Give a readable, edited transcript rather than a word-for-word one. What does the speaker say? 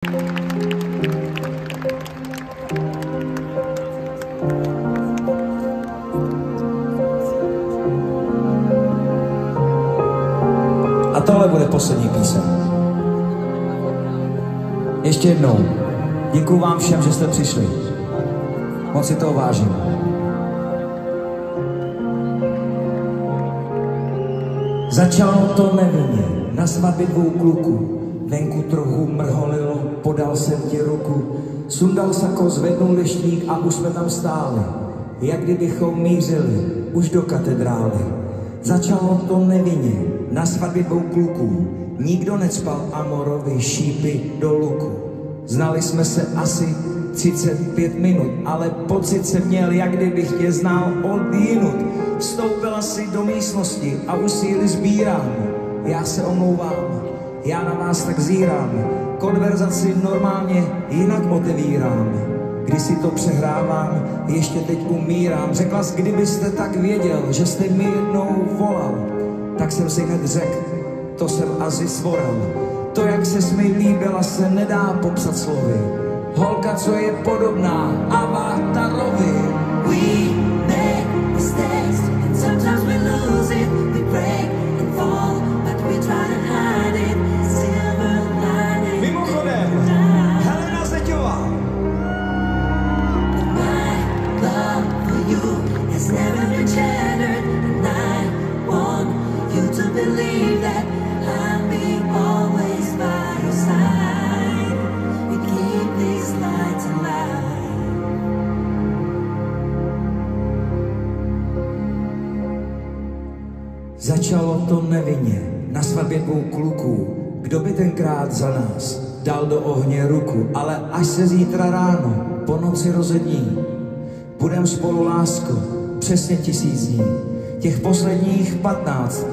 A tohle bude poslední píseň. Ještě jednou. Děkuju vám všem, že jste přišli. Moc si toho vážím. Začalo to nevinně, na svatbě dvou kluků. Venku trochu mrholilo, podal jsem ti ruku. Sundal sako, zvednul deštník a už jsme tam stáli. Jak kdybychom mířili už do katedrály. Začalo to nevinně, na svatbě dvou kluků. Nikdo necpal Amorovi šípy do luku. Znali jsme se asi 35 minut, ale pocit jsem měl, jak kdybych tě znal odjinut. Vstoupila si do místnosti a už síly sbírám. Já se omlouvám, já na vás tak zírám. Konverzaci normálně jinak otevírám. Když si to přehrávám, ještě teď umírám. Řekla jsi, kdybyste tak věděl, že jste mi jednou volal, tak jsem si hned řekl, to jsem asi svoral. To, jak ses mi líbila, se nedá popsat slovy. Holka, co je podobná Avatarovi. We make mistakes and sometimes we lose it. We break and fall, but we try to hide it. Silver lining. Mimochodem, Helena Zeťová. My love for you has never been shattered, and I want you to believe that I'll be always by your side. We keep these lights alive. Začalo to nevinně, na svatbě dvou kluků. Kdo by tenkrát za nás dal do ohně ruku? Ale až se zítra ráno, po noci rozední, budem spolu, lásko, přesně 1000 dní. Těch posledních 15